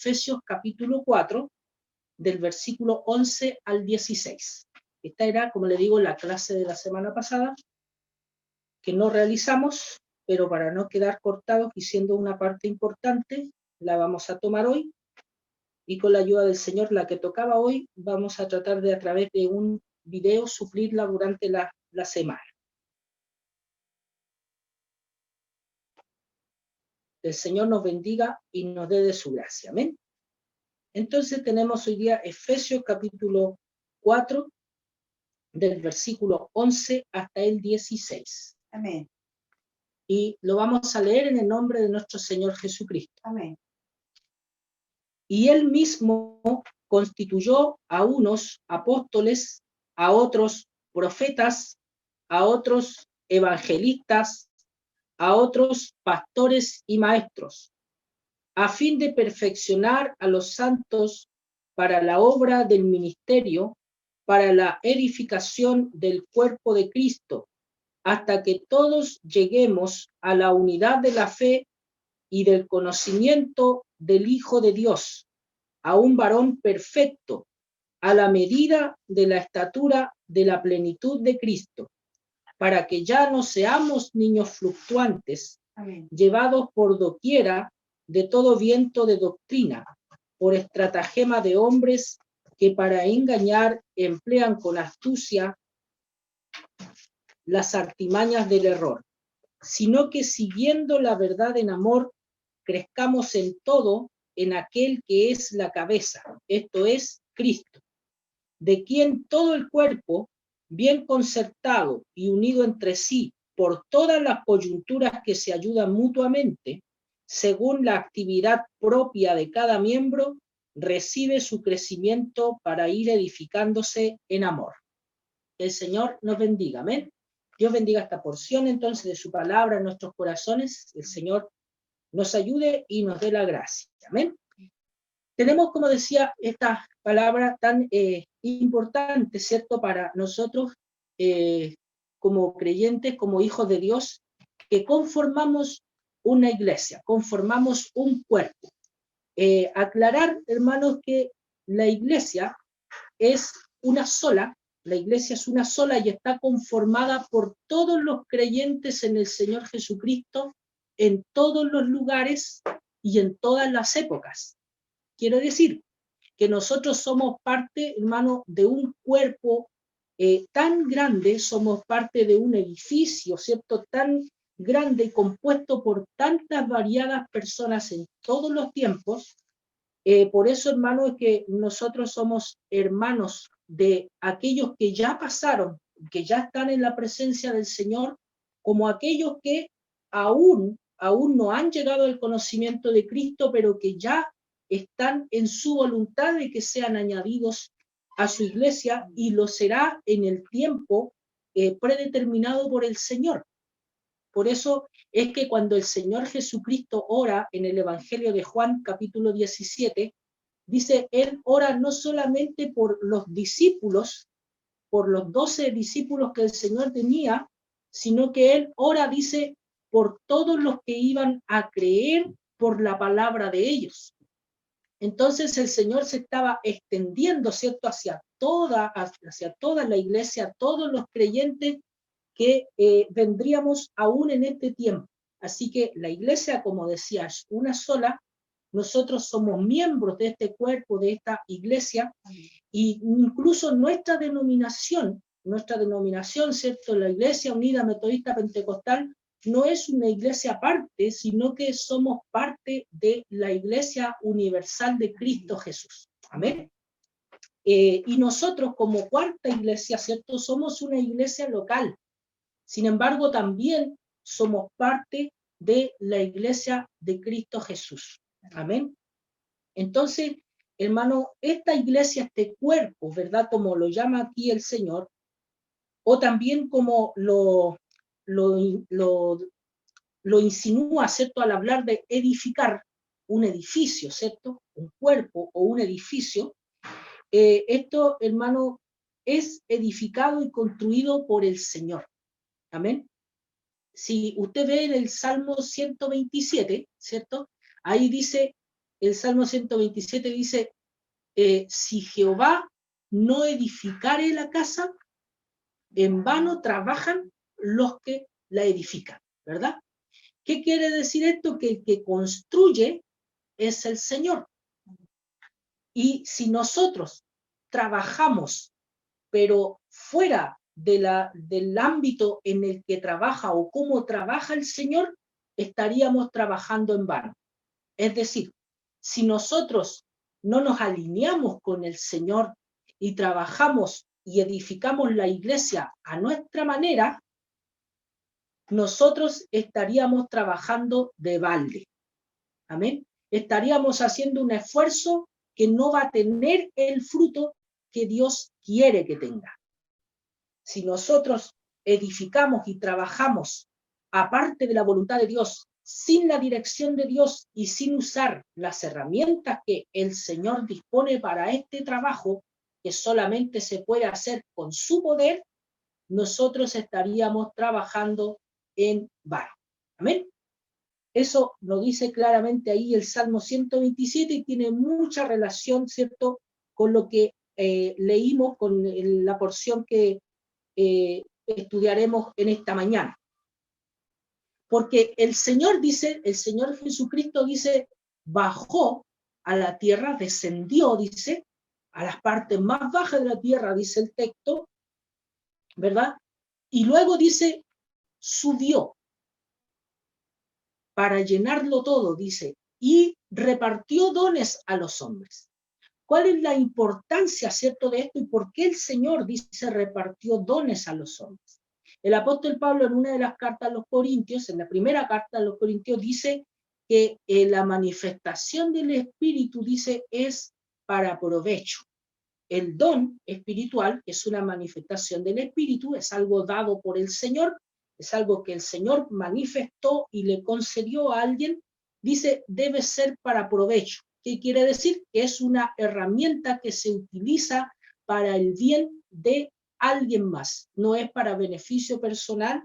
Efesios capítulo 4, del versículo 11 al 16. Esta era, como le digo, la clase de la semana pasada, que no realizamos, pero para no quedar cortados y siendo una parte importante, la vamos a tomar hoy, y con la ayuda del Señor, la que tocaba hoy, vamos a tratar de a través de un video suplirla durante la semana. El Señor nos bendiga y nos dé de su gracia. Amén. Entonces tenemos hoy día Efesios capítulo 4, del versículo 11 hasta el 16. Amén. Y lo vamos a leer en el nombre de nuestro Señor Jesucristo. Amén. Y Él mismo constituyó a unos apóstoles, a otros profetas, a otros evangelistas, a otros pastores y maestros, a fin de perfeccionar a los santos para la obra del ministerio, para la edificación del cuerpo de Cristo, hasta que todos lleguemos a la unidad de la fe y del conocimiento del Hijo de Dios, a un varón perfecto, a la medida de la estatura de la plenitud de Cristo, para que ya no seamos niños fluctuantes, Amén. llevados por doquiera de todo viento de doctrina, por estratagema de hombres que para engañar emplean con astucia las artimañas del error, sino que siguiendo la verdad en amor, crezcamos en todo en aquel que es la cabeza, esto es Cristo, de quien todo el cuerpo, bien concertado y unido entre sí por todas las coyunturas que se ayudan mutuamente, según la actividad propia de cada miembro, recibe su crecimiento para ir edificándose en amor. El Señor nos bendiga, amén. Dios bendiga esta porción entonces de su palabra en nuestros corazones. El Señor nos ayude y nos dé la gracia, amén. Tenemos, como decía, esta palabra tan importante, ¿cierto?, para nosotros como creyentes, como hijos de Dios, que conformamos una iglesia, conformamos un cuerpo. Aclarar, hermanos, que la iglesia es una sola, la iglesia es una sola y está conformada por todos los creyentes en el Señor Jesucristo, en todos los lugares y en todas las épocas. Quiero decir que nosotros somos parte, hermano, de un cuerpo tan grande, somos parte de un edificio, ¿cierto?, tan grande y compuesto por tantas variadas personas en todos los tiempos. Por eso, hermano, es que nosotros somos hermanos de aquellos que ya pasaron, que ya están en la presencia del Señor, como aquellos que aún no han llegado al conocimiento de Cristo, pero que ya están en su voluntad de que sean añadidos a su iglesia, y lo será en el tiempo predeterminado por el Señor. Por eso es que cuando el Señor Jesucristo ora en el Evangelio de Juan, capítulo 17, dice, Él ora no solamente por los discípulos, por los 12 discípulos que el Señor tenía, sino que Él ora, dice, por todos los que iban a creer por la palabra de ellos. Entonces el Señor se estaba extendiendo, ¿cierto?, hacia toda la iglesia, todos los creyentes que vendríamos aún en este tiempo. Así que la iglesia, como decía, es una sola. Nosotros somos miembros de este cuerpo, de esta iglesia, y incluso nuestra denominación, ¿cierto?, la Iglesia Unida Metodista Pentecostal, no es una iglesia aparte, sino que somos parte de la Iglesia Universal de Cristo Jesús. Amén. Y nosotros como cuarta iglesia, ¿cierto?, somos una iglesia local. Sin embargo, también somos parte de la iglesia de Cristo Jesús. Amén. Entonces, hermano, esta iglesia, este cuerpo, ¿verdad?, como lo llama aquí el Señor, o también como lo insinúa, ¿cierto?, al hablar de edificar un edificio, ¿cierto?, un cuerpo o un edificio, esto, hermano, es edificado y construido por el Señor. Amén. Si usted ve en el Salmo 127, ¿cierto?, ahí dice, el Salmo 127 dice, si Jehová no edificare la casa, en vano trabajan los que la edifican, ¿verdad? ¿Qué quiere decir esto? Que el que construye es el Señor. Y si nosotros trabajamos, pero fuera del ámbito en el que trabaja o cómo trabaja el Señor, estaríamos trabajando en vano. Es decir, si nosotros no nos alineamos con el Señor y trabajamos y edificamos la iglesia a nuestra manera, nosotros estaríamos trabajando de balde. Amén. Estaríamos haciendo un esfuerzo que no va a tener el fruto que Dios quiere que tenga. Si nosotros edificamos y trabajamos aparte de la voluntad de Dios, sin la dirección de Dios y sin usar las herramientas que el Señor dispone para este trabajo, que solamente se puede hacer con su poder, nosotros estaríamos trabajando en vano. Amén. Eso lo dice claramente ahí el Salmo 127 y tiene mucha relación, ¿cierto?, con lo que leímos, con la porción que estudiaremos en esta mañana. Porque el Señor dice, el Señor Jesucristo dice, bajó a la tierra, descendió, dice, a las partes más bajas de la tierra, dice el texto, ¿verdad? Y luego dice, subió para llenarlo todo, dice, y repartió dones a los hombres. ¿Cuál es la importancia, cierto, de esto y por qué el Señor dice repartió dones a los hombres? El apóstol Pablo en una de las cartas a los Corintios, en la primera carta a los Corintios, dice que la manifestación del Espíritu, dice, es para provecho. El don espiritual es una manifestación del Espíritu, es algo dado por el Señor, es algo que el Señor manifestó y le concedió a alguien, dice, debe ser para provecho. ¿Qué quiere decir? Que es una herramienta que se utiliza para el bien de alguien más. No es para beneficio personal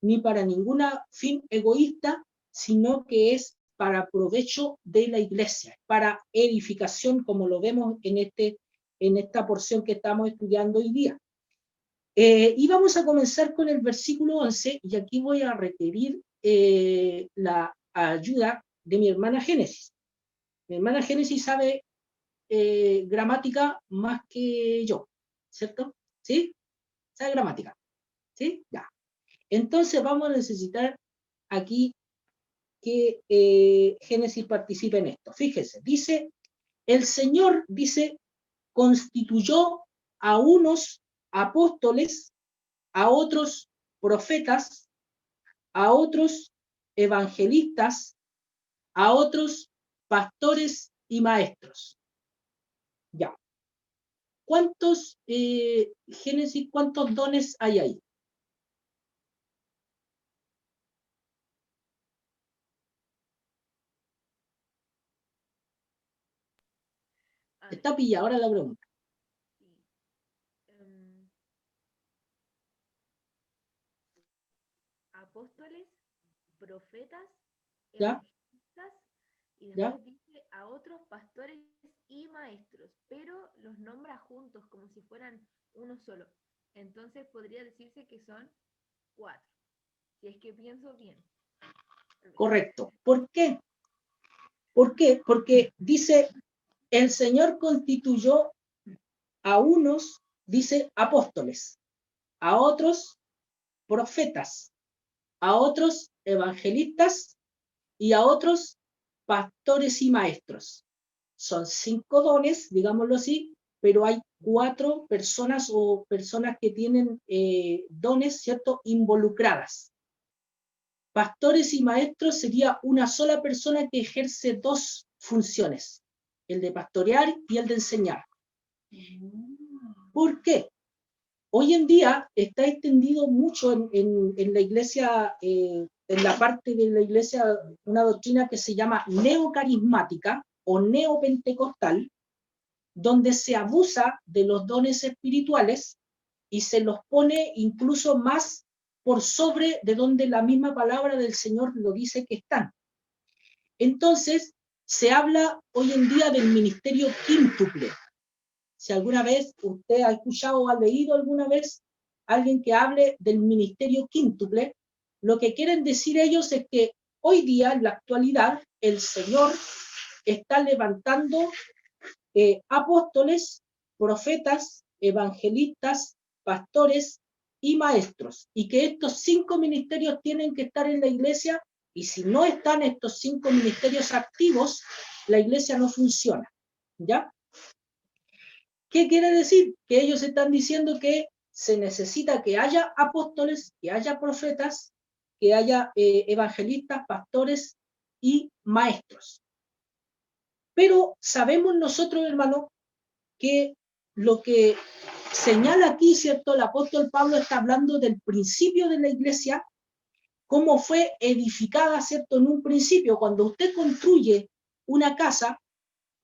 ni para ningún fin egoísta, sino que es para provecho de la iglesia, para edificación, como lo vemos en esta porción que estamos estudiando hoy día. Y vamos a comenzar con el versículo 11, y aquí voy a requerir la ayuda de mi hermana Génesis. Mi hermana Génesis sabe gramática más que yo, ¿cierto? ¿Sí? Sabe gramática, ¿sí? Ya. Entonces vamos a necesitar aquí que Génesis participe en esto. Fíjese, dice, el Señor, dice, constituyó a unos apóstoles, a otros profetas, a otros evangelistas, a otros pastores y maestros. Ya. ¿Cuántos, Génesis, cuántos dones hay ahí? Está pillada ahora la pregunta. Apóstoles, profetas, ¿Ya? evangelistas, y después ¿Ya? dice a otros pastores y maestros, pero los nombra juntos como si fueran uno solo. Entonces podría decirse que son 4, si es que pienso bien. Correcto. ¿Por qué? ¿Por qué? Porque dice, el Señor constituyó a unos, dice, apóstoles, a otros profetas, a otros evangelistas y a otros pastores y maestros. Son 5 dones, digámoslo así, pero hay 4 personas o personas que tienen dones, ¿cierto?, involucradas. Pastores y maestros sería una sola persona que ejerce 2 funciones, el de pastorear y el de enseñar. ¿Por qué? Hoy en día está extendido mucho en la iglesia, en la parte de la iglesia, una doctrina que se llama neocarismática o neopentecostal, donde se abusa de los dones espirituales y se los pone incluso más por sobre de donde la misma palabra del Señor lo dice que están. Entonces, Se habla hoy en día del ministerio quíntuple. Si alguna vez usted ha escuchado o ha leído alguna vez alguien que hable del ministerio quíntuple, lo que quieren decir ellos es que hoy día, en la actualidad, el Señor está levantando apóstoles, profetas, evangelistas, pastores y maestros, y que estos 5 ministerios tienen que estar en la iglesia, y si no están estos 5 ministerios activos, la iglesia no funciona, ¿ya? ¿Qué quiere decir? Que ellos están diciendo que se necesita que haya apóstoles, que haya profetas, que haya evangelistas, pastores y maestros. Pero sabemos nosotros, hermanos, que lo que señala aquí, ¿cierto? El apóstol Pablo está hablando del principio de la iglesia, cómo fue edificada, ¿cierto? En un principio, cuando usted construye una casa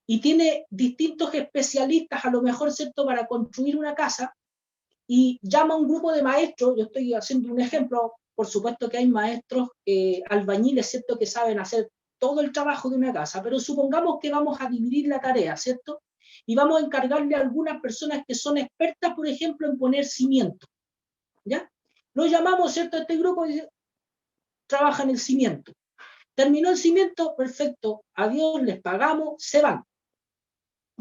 y tiene distintos especialistas, a lo mejor, ¿cierto?, para construir una casa, y llama a un grupo de maestros, yo estoy haciendo un ejemplo, por supuesto que hay maestros albañiles, ¿cierto?, que saben hacer todo el trabajo de una casa, pero supongamos que vamos a dividir la tarea, ¿cierto? Y vamos a encargarle a algunas personas que son expertas, por ejemplo, en poner cimiento, ¿ya? Lo llamamos, ¿cierto?, este grupo y trabaja en el cimiento. Terminó el cimiento, perfecto, adiós, les pagamos, se van.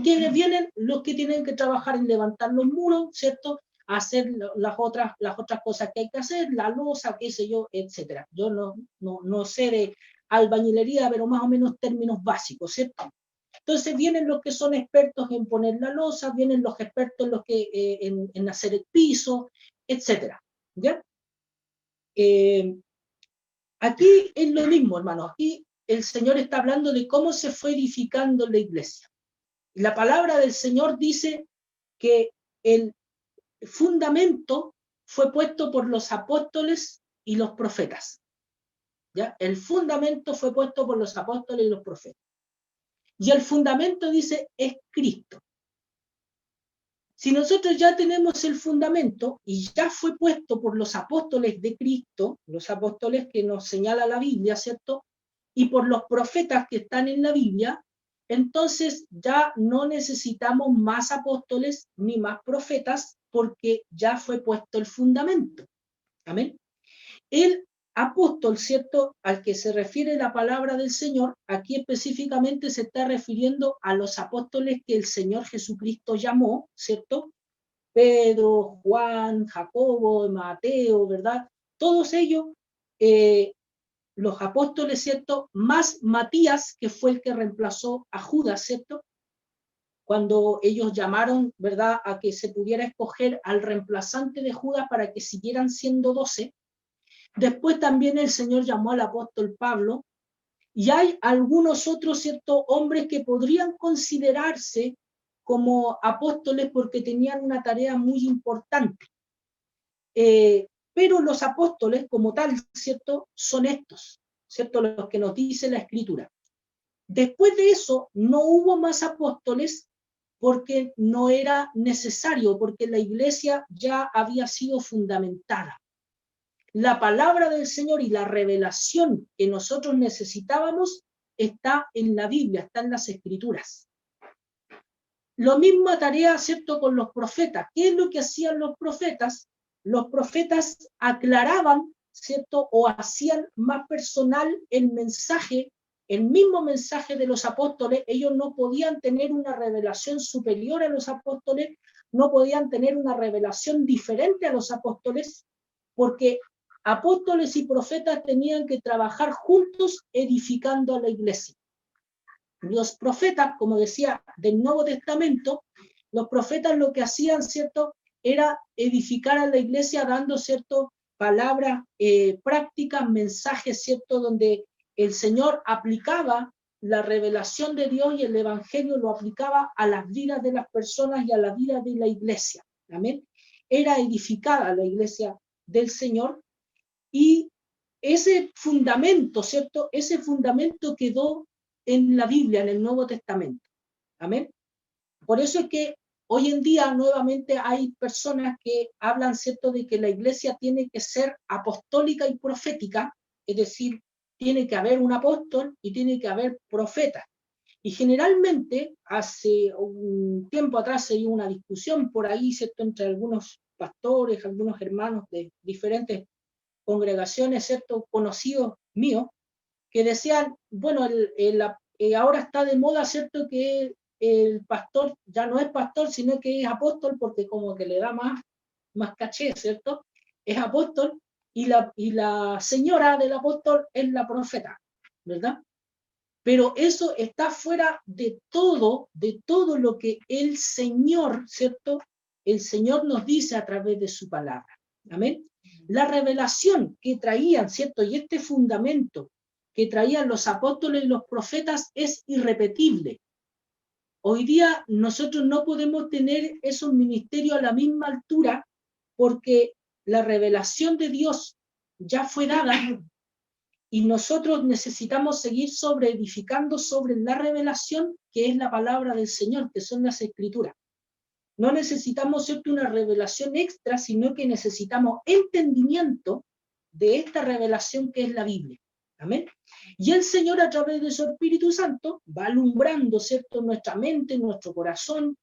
Quienes vienen, los que tienen que trabajar en levantar los muros, ¿cierto?, hacer las otras cosas que hay que hacer, la losa, qué sé yo, etcétera. Yo no sé de albañilería, pero más o menos términos básicos, ¿cierto? Entonces vienen los que son expertos en poner la losa, vienen los expertos en hacer el piso, etcétera, ¿ya? Aquí es lo mismo, hermano. Aquí el Señor está hablando de cómo se fue edificando la iglesia. La palabra del Señor dice que el fundamento fue puesto por los apóstoles y los profetas. ¿Ya? El fundamento fue puesto por los apóstoles y los profetas. Y el fundamento, dice, es Cristo. Si nosotros ya tenemos el fundamento y ya fue puesto por los apóstoles de Cristo, los apóstoles que nos señala la Biblia, ¿cierto?, y por los profetas que están en la Biblia, entonces ya no necesitamos más apóstoles ni más profetas porque ya fue puesto el fundamento. Amén. El apóstol, ¿cierto?, al que se refiere la palabra del Señor, aquí específicamente se está refiriendo a los apóstoles que el Señor Jesucristo llamó, ¿cierto? Pedro, Juan, Jacobo, Mateo, ¿verdad? Todos ellos, los apóstoles, ¿cierto? Más Matías, que fue el que reemplazó a Judas, ¿cierto? Cuando ellos llamaron, ¿verdad?, a que se pudiera escoger al reemplazante de Judas para que siguieran siendo 12. Después también el Señor llamó al apóstol Pablo, y hay algunos otros, ¿cierto?, hombres que podrían considerarse como apóstoles porque tenían una tarea muy importante. Pero los apóstoles como tal, ¿cierto?, son estos, ¿cierto?, los que nos dice la Escritura. Después de eso no hubo más apóstoles porque no era necesario, porque la iglesia ya había sido fundamentada. La palabra del Señor y la revelación que nosotros necesitábamos está en la Biblia, está en las Escrituras. Lo misma tarea, ¿cierto?, con los profetas. ¿Qué es lo que hacían los profetas? Los profetas aclaraban, ¿cierto?, o hacían más personal el mensaje, el mismo mensaje de los apóstoles. Ellos no podían tener una revelación superior a los apóstoles, no podían tener una revelación diferente a los apóstoles, porque apóstoles y profetas tenían que trabajar juntos edificando a la iglesia. Los profetas, como decía, del Nuevo Testamento, los profetas lo que hacían, ¿cierto?, era edificar a la iglesia dando, ¿cierto?, palabras prácticas, mensajes, ¿cierto?, donde el Señor aplicaba la revelación de Dios y el Evangelio lo aplicaba a las vidas de las personas y a la vida de la iglesia. Amén. Era edificada la iglesia del Señor y ese fundamento, ¿cierto?, ese fundamento quedó en la Biblia, en el Nuevo Testamento. Amén. Por eso es que hoy en día nuevamente hay personas que hablan, ¿cierto?, de que la iglesia tiene que ser apostólica y profética, es decir, tiene que haber un apóstol y tiene que haber profeta. Y generalmente, hace un tiempo atrás se dio una discusión por ahí, ¿cierto?, entre algunos pastores, algunos hermanos de diferentes congregaciones, ¿cierto?, conocidos míos, que decían, bueno, ahora está de moda, ¿cierto?, que el pastor ya no es pastor, sino que es apóstol, porque como que le da más caché, ¿cierto? Es apóstol, y la señora del apóstol es la profeta, ¿verdad? Pero eso está fuera de todo lo que el Señor, ¿cierto? El Señor nos dice a través de su palabra. Amén. La revelación que traían, ¿cierto? Y este fundamento que traían los apóstoles y los profetas es irrepetible. Hoy día nosotros no podemos tener esos ministerios a la misma altura porque la revelación de Dios ya fue dada y nosotros necesitamos seguir edificando sobre la revelación que es la palabra del Señor, que son las escrituras. No necesitamos, ¿cierto?, una revelación extra, sino que necesitamos entendimiento de esta revelación que es la Biblia. Amén. Y el Señor, a través de su Espíritu Santo, va alumbrando, ¿cierto?, nuestra mente, nuestro corazón.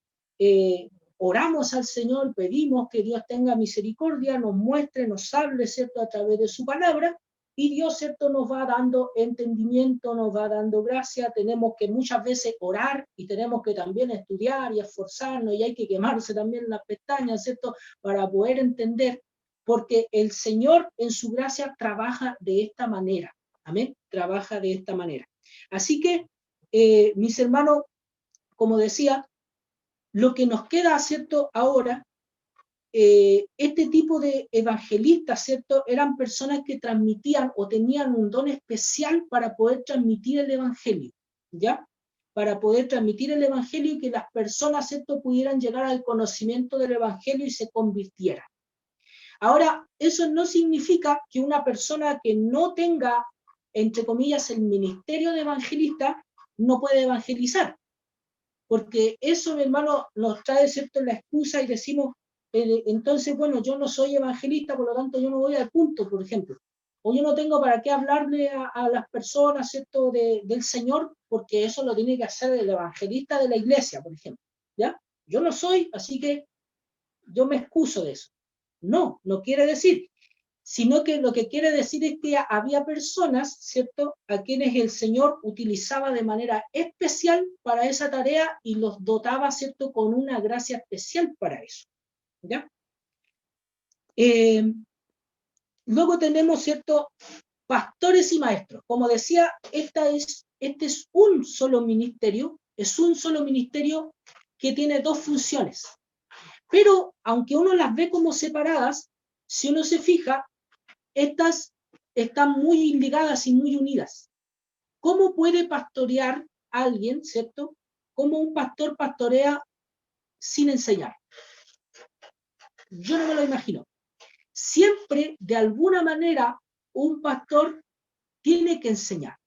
Oramos al Señor, pedimos que Dios tenga misericordia, nos muestre, nos hable, ¿cierto?, a través de su palabra. Y Dios, ¿cierto?, nos va dando entendimiento, nos va dando gracia. Tenemos que muchas veces orar y tenemos que también estudiar y esforzarnos y hay que quemarse también las pestañas, ¿cierto?, para poder entender, porque el Señor en su gracia trabaja de esta manera. Amén, trabaja de esta manera. Así que, mis hermanos, como decía, lo que nos queda, ¿cierto?, ahora, este tipo de evangelistas, ¿cierto?, eran personas que transmitían o tenían un don especial para poder transmitir el evangelio, ¿ya? Para poder transmitir el evangelio y que las personas, ¿cierto?, pudieran llegar al conocimiento del evangelio y se convirtieran. Ahora, eso no significa que una persona que no tenga, entre comillas, el ministerio de evangelista, no puede evangelizar. Porque eso, mi hermano, nos trae, ¿cierto?, la excusa y decimos, entonces, bueno, yo no soy evangelista, por lo tanto yo no voy al punto, por ejemplo. O yo no tengo para qué hablarle a las personas, ¿cierto?, del Señor, porque eso lo tiene que hacer el evangelista de la iglesia, por ejemplo. ¿Ya? Yo no soy, así que yo me excuso de eso. No, no quiere decir, sino que lo que quiere decir es que había personas, ¿cierto?, a quienes el Señor utilizaba de manera especial para esa tarea y los dotaba, ¿cierto?, con una gracia especial para eso. ¿Ya? Luego tenemos, ¿cierto?, pastores y maestros. Como decía, este es un solo ministerio, que tiene dos funciones. Pero, aunque uno las ve como separadas, si uno se fija, estas están muy ligadas y muy unidas. ¿Cómo puede pastorear alguien, cierto? ¿Cómo un pastor pastorea sin enseñar? Yo no me lo imagino. Siempre, de alguna manera, un pastor tiene que enseñar.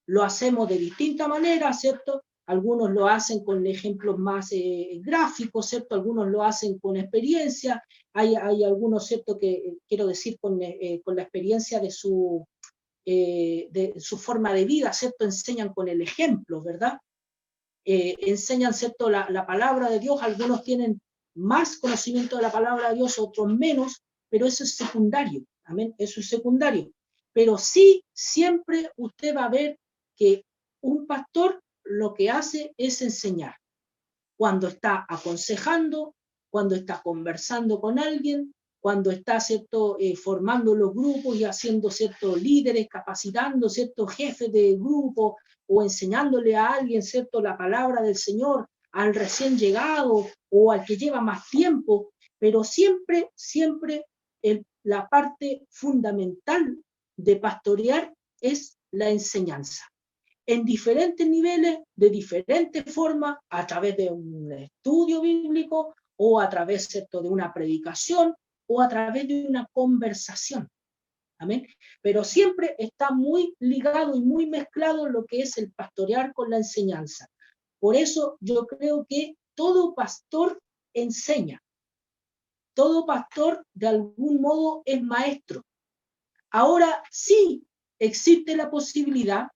Lo hacemos de distinta manera, ¿cierto? Algunos lo hacen con ejemplos más gráficos, ¿cierto? Algunos lo hacen con experiencia. Hay algunos, ¿cierto?, que quiero decir con la experiencia de su forma de vida, ¿cierto? Enseñan con el ejemplo, ¿verdad? Enseñan, ¿cierto?, la palabra de Dios. Algunos tienen más conocimiento de la palabra de Dios, otros menos, pero eso es secundario. Amén, eso es secundario. Pero sí, siempre usted va a ver que un pastor lo que hace es enseñar. Cuando está aconsejando, cuando está conversando con alguien, cuando está, ¿cierto?, formando los grupos y haciendo, ¿cierto?, líderes, capacitando, ¿cierto?, jefes de grupo o enseñándole a alguien, ¿cierto?, la palabra del Señor, al recién llegado o al que lleva más tiempo, pero siempre, siempre la parte fundamental de pastorear es la enseñanza. En diferentes niveles, de diferentes formas, a través de un estudio bíblico o a través, ¿cierto?, de una predicación o a través de una conversación. Amén. Pero siempre está muy ligado y muy mezclado lo que es el pastorear con la enseñanza. Por eso yo creo que todo pastor enseña. Todo pastor de algún modo es maestro. Ahora sí existe la posibilidad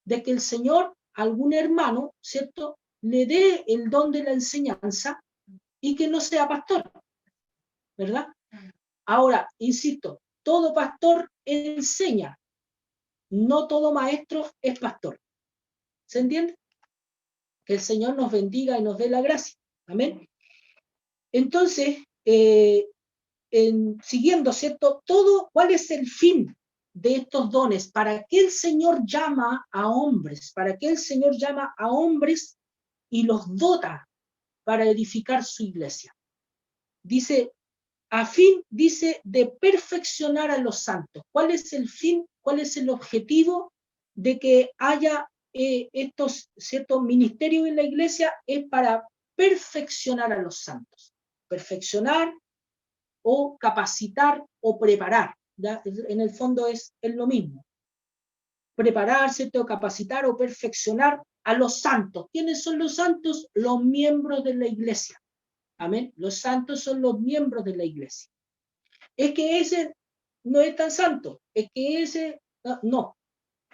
de que el Señor a algún hermano, ¿cierto?, le dé el don de la enseñanza y que no sea pastor, ¿verdad? Ahora, insisto, todo pastor enseña, no todo maestro es pastor. ¿Se entiende? Que el Señor nos bendiga y nos dé la gracia. Amén. Entonces, siguiendo, ¿cierto? ¿Cuál es el fin de estos dones? ¿Para qué el Señor llama a hombres? ¿Para qué el Señor llama a hombres y los dota para edificar su iglesia? Dice, a fin, dice, de perfeccionar a los santos. ¿Cuál es el fin? ¿Cuál es el objetivo de que haya estos ciertos ministerios en la iglesia? Es para perfeccionar a los santos. Perfeccionar o capacitar o preparar. ¿Ya? En el fondo es lo mismo. Preparar, ¿cierto? Capacitar o perfeccionar a los santos. ¿Quiénes son los santos? Los miembros de la iglesia. Amén. Los santos son los miembros de la iglesia. Es que ese no es tan santo, es que ese no.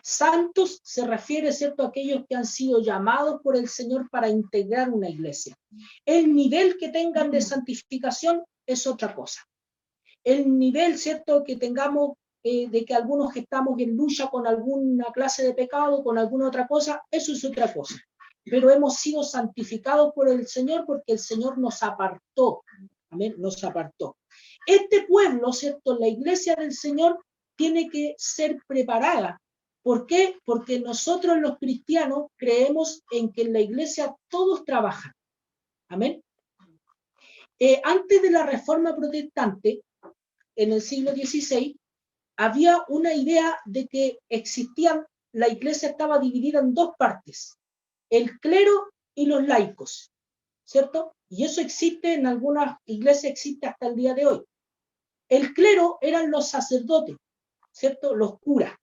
Santos se refiere, ¿cierto?, a aquellos que han sido llamados por el Señor para integrar una iglesia. El nivel que tengan de santificación es otra cosa. El nivel, ¿cierto?, que tengamos de que algunos que estamos en lucha con alguna clase de pecado, con alguna otra cosa, eso es otra cosa. Pero hemos sido santificados por el Señor porque el Señor nos apartó. Amén, nos apartó. Este pueblo, ¿cierto?, la iglesia del Señor tiene que ser preparada. ¿Por qué? Porque nosotros los cristianos creemos en que en la iglesia todos trabajan. Amén. Antes de la Reforma Protestante, en el siglo XVI, había una idea de que la iglesia estaba dividida en dos partes, el clero y los laicos, ¿cierto? Y eso existe en algunas iglesias, existe hasta el día de hoy. El clero eran los sacerdotes, ¿cierto? Los curas.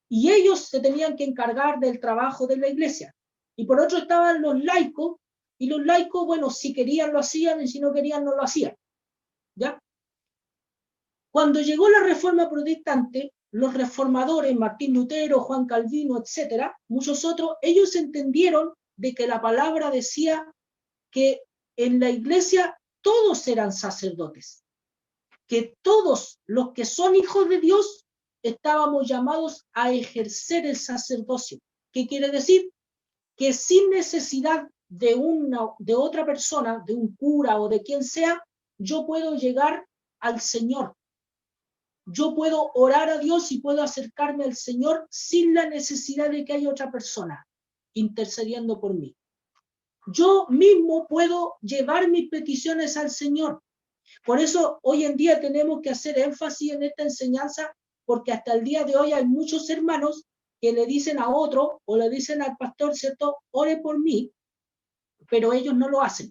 Y ellos se tenían que encargar del trabajo de la iglesia. Y por otro estaban los laicos, y los laicos, bueno, si querían lo hacían, y si no querían no lo hacían. ¿Ya? Cuando llegó la Reforma Protestante, los reformadores, Martín Lutero, Juan Calvino, etcétera, muchos otros, ellos entendieron de que la palabra decía que en la iglesia todos eran sacerdotes, que todos los que son hijos de Dios estábamos llamados a ejercer el sacerdocio. ¿Qué quiere decir? Que sin necesidad de otra persona, de un cura o de quien sea, yo puedo llegar al Señor. Yo puedo orar a Dios y puedo acercarme al Señor sin la necesidad de que haya otra persona intercediendo por mí. Yo mismo puedo llevar mis peticiones al Señor. Por eso hoy en día tenemos que hacer énfasis en esta enseñanza, porque hasta el día de hoy hay muchos hermanos que le dicen a otro o le dicen al pastor, ¿cierto?, ore por mí, pero ellos no lo hacen,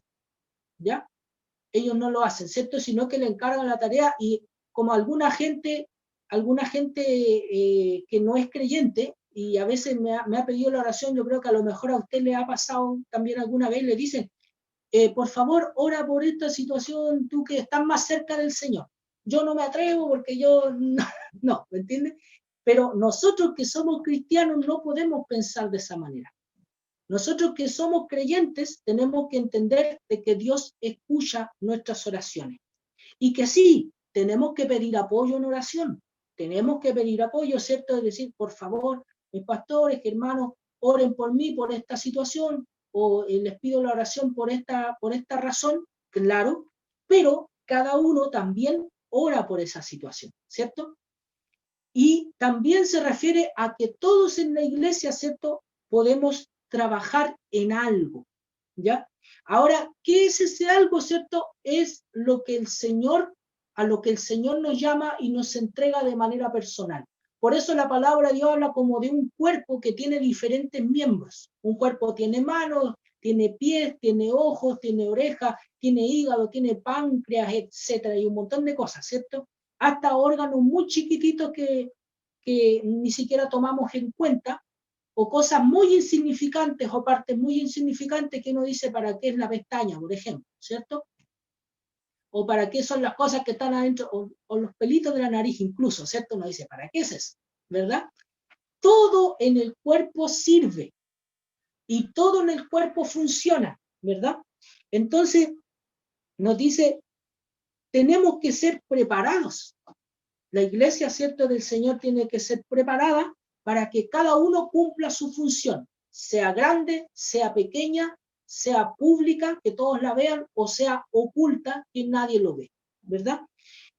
¿ya? Ellos no lo hacen, ¿cierto? Sino que le encargan la tarea y como alguna gente que no es creyente y a veces me ha pedido la oración, yo creo que a lo mejor a usted le ha pasado también alguna vez, le dicen, por favor, ora por esta situación, tú que estás más cerca del Señor. Yo no me atrevo porque yo no, ¿me entiendes? Pero nosotros que somos cristianos no podemos pensar de esa manera. Nosotros que somos creyentes tenemos que entender de que Dios escucha nuestras oraciones y que sí, tenemos que pedir apoyo en oración, tenemos que pedir apoyo, ¿cierto? Es decir, por favor, mis pastores, hermanos, oren por mí, por esta situación, o les pido la oración por esta razón, claro, pero cada uno también ora por esa situación, ¿cierto? Y también se refiere a que todos en la iglesia, ¿cierto?, podemos trabajar en algo, ¿ya? Ahora, ¿qué es ese algo, cierto? Es lo que a lo que el Señor nos llama y nos entrega de manera personal. Por eso la palabra de Dios habla como de un cuerpo que tiene diferentes miembros. Un cuerpo tiene manos, tiene pies, tiene ojos, tiene orejas, tiene hígado, tiene páncreas, etcétera, y un montón de cosas, ¿cierto? Hasta órganos muy chiquititos que ni siquiera tomamos en cuenta, o cosas muy insignificantes o partes muy insignificantes que uno dice para qué es la pestaña, por ejemplo, ¿cierto? O para qué son las cosas que están adentro, o los pelitos de la nariz incluso, ¿cierto? Uno dice, ¿para qué es eso? ¿Verdad? Todo en el cuerpo sirve. y todo en el cuerpo funciona, ¿verdad? Entonces, nos dice, tenemos que ser preparados. La iglesia, ¿cierto?, del Señor tiene que ser preparada para que cada uno cumpla su función, sea grande, sea pequeña, sea pública, que todos la vean, o sea oculta, que nadie lo ve, ¿verdad?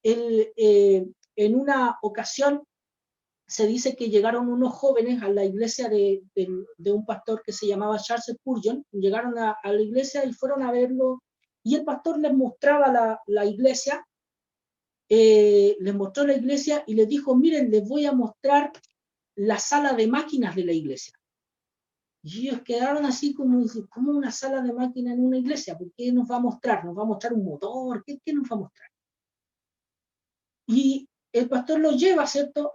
En una ocasión se dice que llegaron unos jóvenes a la iglesia de un pastor que se llamaba Charles Spurgeon, llegaron a la iglesia y fueron a verlo, y el pastor les mostraba la iglesia, les mostró la iglesia y les dijo, miren, les voy a mostrar la sala de máquinas de la iglesia. Y ellos quedaron así como una sala de máquinas en una iglesia, ¿por qué nos va a mostrar? ¿Nos va a mostrar un motor? ¿Qué nos va a mostrar? Y el pastor los lleva, ¿cierto?,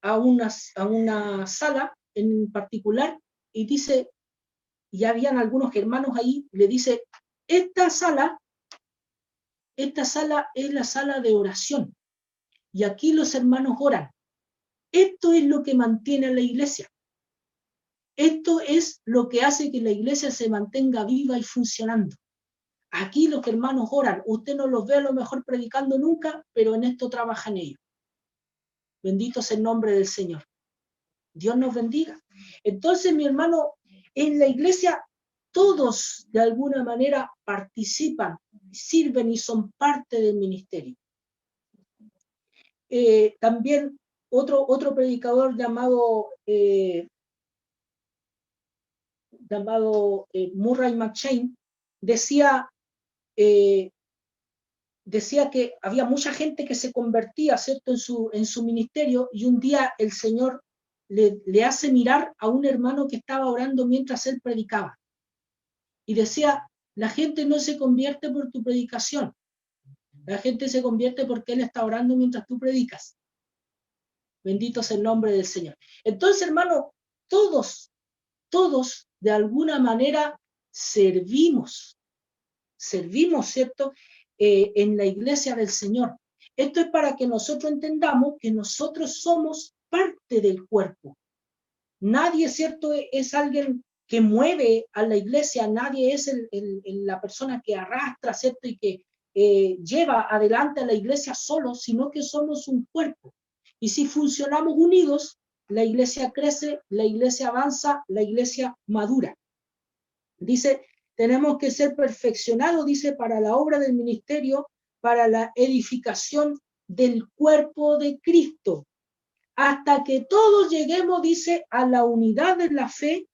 a una sala en particular y dice, y habían algunos hermanos ahí, le dice, esta sala es la sala de oración y aquí los hermanos oran. Esto es lo que mantiene a la iglesia. Esto es lo que hace que la iglesia se mantenga viva y funcionando. Aquí los hermanos oran. Usted no los ve a lo mejor predicando nunca, pero en esto trabajan ellos. Bendito sea el nombre del Señor. Dios nos bendiga. Entonces, mi hermano, en la iglesia todos de alguna manera participan, sirven y son parte del ministerio. También otro predicador llamado Murray McCheyne decía que había mucha gente que se convertía, ¿cierto?, en su ministerio, y un día el Señor le hace mirar a un hermano que estaba orando mientras él predicaba. Y decía, la gente no se convierte por tu predicación, la gente se convierte porque él está orando mientras tú predicas. Bendito sea el nombre del Señor. Entonces, hermano, todos de alguna manera servimos, ¿cierto?, en la iglesia del Señor. Esto es para que nosotros entendamos que nosotros somos parte del cuerpo. Nadie, ¿cierto?, es alguien que mueve a la iglesia, nadie es la persona que arrastra, ¿cierto?, y que lleva adelante a la iglesia solo, sino que somos un cuerpo. Y si funcionamos unidos, la iglesia crece, la iglesia avanza, la iglesia madura. Dice, tenemos que ser perfeccionados, dice, para la obra del ministerio, para la edificación del cuerpo de Cristo, hasta que todos lleguemos, dice, a la unidad de la fe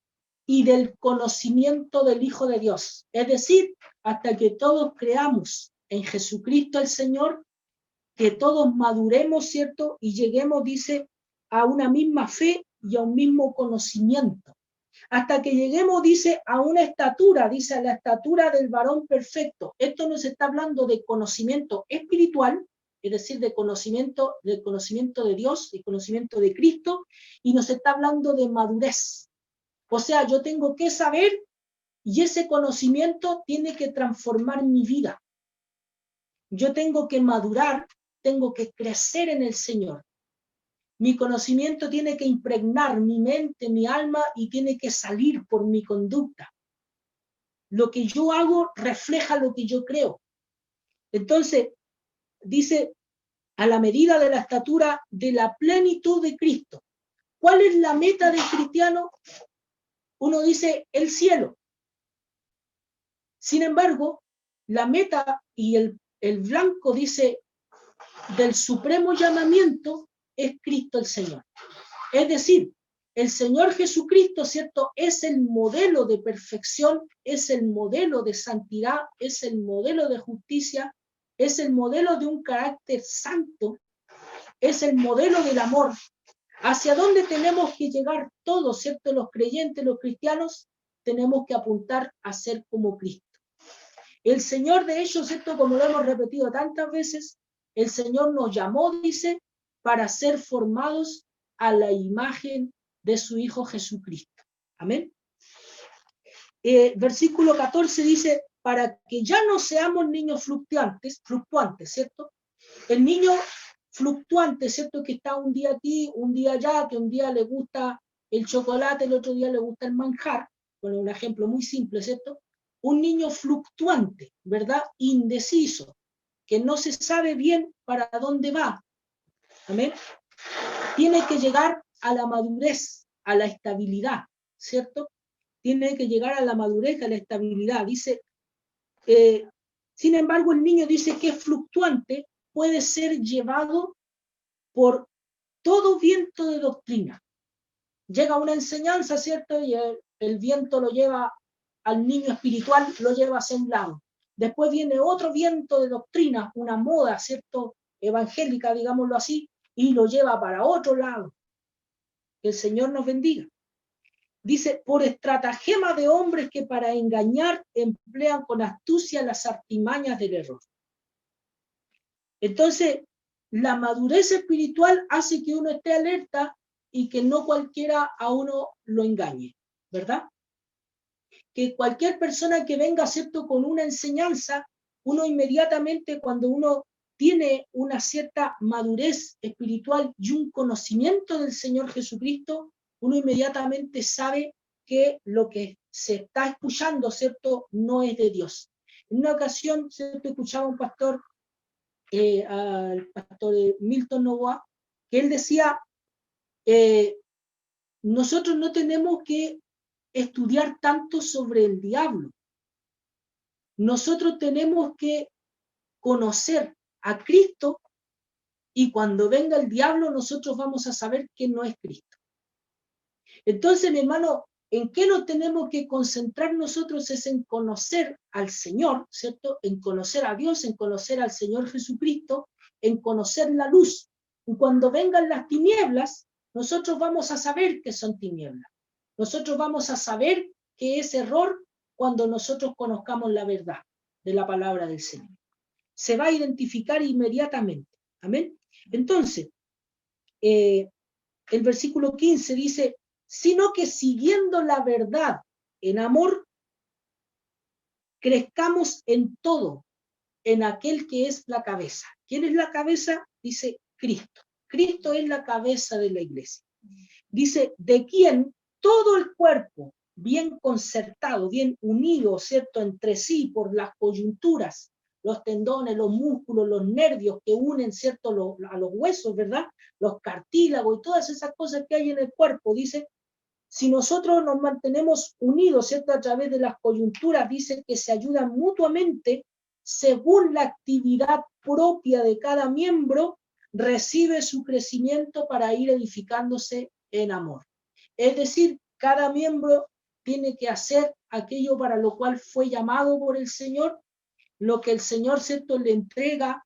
y del conocimiento del Hijo de Dios. Es decir, hasta que todos creamos en Jesucristo el Señor, que todos maduremos, ¿cierto? Y lleguemos, dice, a una misma fe y a un mismo conocimiento. Hasta que lleguemos, dice, a una estatura, dice, a la estatura del varón perfecto. Esto nos está hablando de conocimiento espiritual, es decir, del conocimiento de Dios, del conocimiento de Cristo, y nos está hablando de madurez. O sea, yo tengo que saber y ese conocimiento tiene que transformar mi vida. Yo tengo que madurar, tengo que crecer en el Señor. Mi conocimiento tiene que impregnar mi mente, mi alma, y tiene que salir por mi conducta. Lo que yo hago refleja lo que yo creo. Entonces, dice, a la medida de la estatura de la plenitud de Cristo. ¿Cuál es la meta del cristiano? Uno dice, el cielo. Sin embargo, la meta y el blanco, dice, del supremo llamamiento es Cristo el Señor. Es decir, el Señor Jesucristo, ¿cierto?, es el modelo de perfección, es el modelo de santidad, es el modelo de justicia, es el modelo de un carácter santo, es el modelo del amor. ¿Hacia dónde tenemos que llegar todos, ¿cierto?, los creyentes, los cristianos? Tenemos que apuntar a ser como Cristo. El Señor, de hecho, ¿cierto?, como lo hemos repetido tantas veces, el Señor nos llamó, dice, para ser formados a la imagen de su Hijo Jesucristo. Amén. Versículo 14 dice, para que ya no seamos niños fluctuantes, ¿cierto? El niño fluctuante, ¿cierto?, que está un día aquí, un día allá, que un día le gusta el chocolate, el otro día le gusta el manjar, bueno, un ejemplo muy simple, ¿cierto? Un niño fluctuante, ¿verdad? Indeciso, que no se sabe bien para dónde va. Amén. Tiene que llegar a la madurez, a la estabilidad, ¿cierto? Tiene que llegar a la madurez, a la estabilidad. Dice, sin embargo, el niño dice que es fluctuante, puede ser llevado por todo viento de doctrina. Llega una enseñanza, ¿cierto? Y el viento lo lleva al niño espiritual, lo lleva hacia un lado. Después viene otro viento de doctrina, una moda, ¿cierto? Evangélica, digámoslo así, y lo lleva para otro lado. Que el Señor nos bendiga. Dice, por estratagema de hombres que para engañar emplean con astucia las artimañas del error. Entonces, la madurez espiritual hace que uno esté alerta y que no cualquiera a uno lo engañe, ¿verdad? Que cualquier persona que venga, ¿cierto?, con una enseñanza, uno inmediatamente, cuando uno tiene una cierta madurez espiritual y un conocimiento del Señor Jesucristo, uno inmediatamente sabe que lo que se está escuchando, ¿cierto?, no es de Dios. En una ocasión, ¿cierto?, escuchaba a un pastor, al pastor Milton Novoa, que él decía, nosotros no tenemos que estudiar tanto sobre el diablo. Nosotros tenemos que conocer a Cristo y cuando venga el diablo nosotros vamos a saber que no es Cristo. Entonces, mi hermano, ¿en qué nos tenemos que concentrar nosotros? Es en conocer al Señor, ¿cierto? En conocer a Dios, en conocer al Señor Jesucristo, en conocer la luz. Y cuando vengan las tinieblas, nosotros vamos a saber que son tinieblas. Nosotros vamos a saber que es error cuando nosotros conozcamos la verdad de la palabra del Señor. Se va a identificar inmediatamente. Amén. Entonces, el versículo 15 dice, sino que siguiendo la verdad en amor, crezcamos en todo, en aquel que es la cabeza. ¿Quién es la cabeza? Dice Cristo. Cristo es la cabeza de la iglesia. Dice, de quien todo el cuerpo, bien concertado, bien unido, ¿cierto?, entre sí por las coyunturas, los tendones, los músculos, los nervios que unen, ¿cierto?, a los huesos, ¿verdad?, los cartílagos y todas esas cosas que hay en el cuerpo, dice, si nosotros nos mantenemos unidos, ¿cierto?, a través de las coyunturas, dice que se ayudan mutuamente, según la actividad propia de cada miembro, recibe su crecimiento para ir edificándose en amor. Es decir, cada miembro tiene que hacer aquello para lo cual fue llamado por el Señor, lo que el Señor, ¿cierto?, le entrega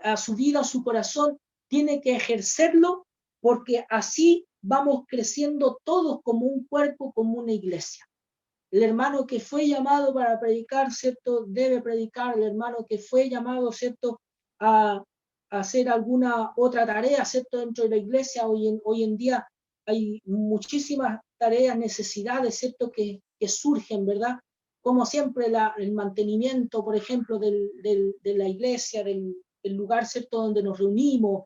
a su vida, a su corazón, tiene que ejercerlo, porque así vamos creciendo todos como un cuerpo, como una iglesia. El hermano que fue llamado para predicar, ¿cierto?, debe predicar. El hermano que fue llamado, ¿cierto?, a hacer alguna otra tarea, ¿cierto?, dentro de la iglesia. Hoy en día hay muchísimas tareas, necesidades, ¿cierto?, que surgen, ¿verdad? Como siempre, el mantenimiento, por ejemplo, de la iglesia, del lugar, ¿cierto?, donde nos reunimos,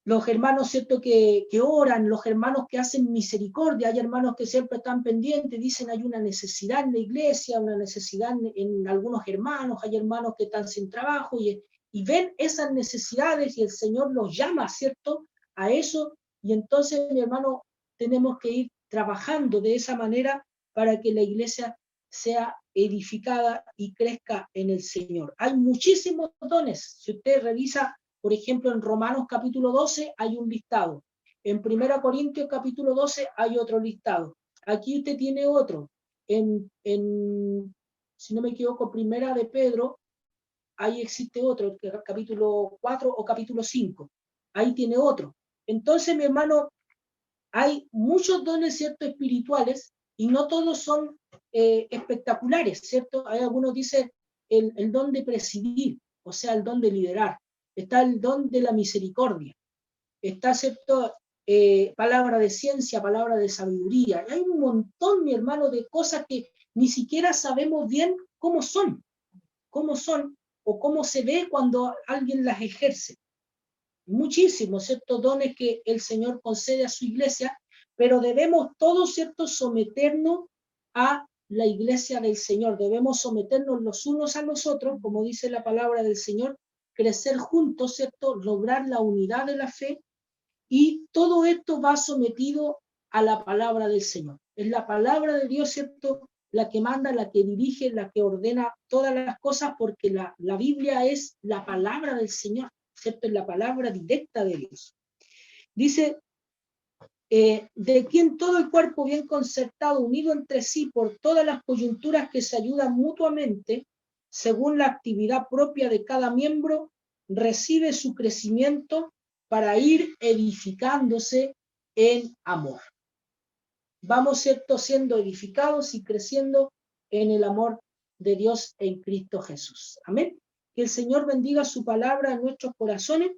los hermanos, ¿cierto?, que oran, los hermanos que hacen misericordia. Hay hermanos que siempre están pendientes, dicen hay una necesidad en la iglesia, una necesidad en algunos hermanos, hay hermanos que están sin trabajo y ven esas necesidades y el Señor los llama, ¿cierto?, a eso. Y entonces, mi hermano, tenemos que ir trabajando de esa manera para que la iglesia sea edificada y crezca en el Señor. Hay muchísimos dones. Si usted revisa, por ejemplo, en Romanos capítulo 12 hay un listado. En 1 Corintios capítulo 12 hay otro listado. Aquí usted tiene otro. Si no me equivoco, Primera de Pedro, ahí existe otro, capítulo 4 o capítulo 5. Ahí tiene otro. Entonces, mi hermano, hay muchos dones, ¿cierto?, espirituales, y no todos son espectaculares, ¿cierto? Hay algunos dicen el don de presidir, o sea, el don de liderar. Está el don de la misericordia. Está, ¿cierto?, palabra de ciencia, palabra de sabiduría. Hay un montón, mi hermano, de cosas que ni siquiera sabemos bien cómo son o cómo se ve cuando alguien las ejerce. Muchísimos, ¿cierto?, dones que el Señor concede a su iglesia, pero debemos todos, ¿cierto?, someternos a la iglesia del Señor. Debemos someternos los unos a los otros, como dice la palabra del Señor, crecer juntos, ¿cierto?, lograr la unidad de la fe, y todo esto va sometido a la palabra del Señor. Es la palabra de Dios, ¿cierto?, la que manda, la que dirige, la que ordena todas las cosas, porque la Biblia es la palabra del Señor, ¿cierto? Es la palabra directa de Dios. Dice, de quien todo el cuerpo bien concertado, unido entre sí por todas las coyunturas que se ayudan mutuamente, según la actividad propia de cada miembro, recibe su crecimiento para ir edificándose en amor. Vamos, ¿cierto?, siendo edificados y creciendo en el amor de Dios en Cristo Jesús. Amén. Que el Señor bendiga su palabra en nuestros corazones.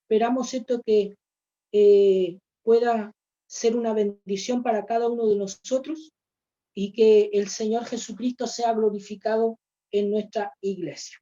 Esperamos, ¿cierto?, que pueda ser una bendición para cada uno de nosotros y que el Señor Jesucristo sea glorificado en nuestra iglesia.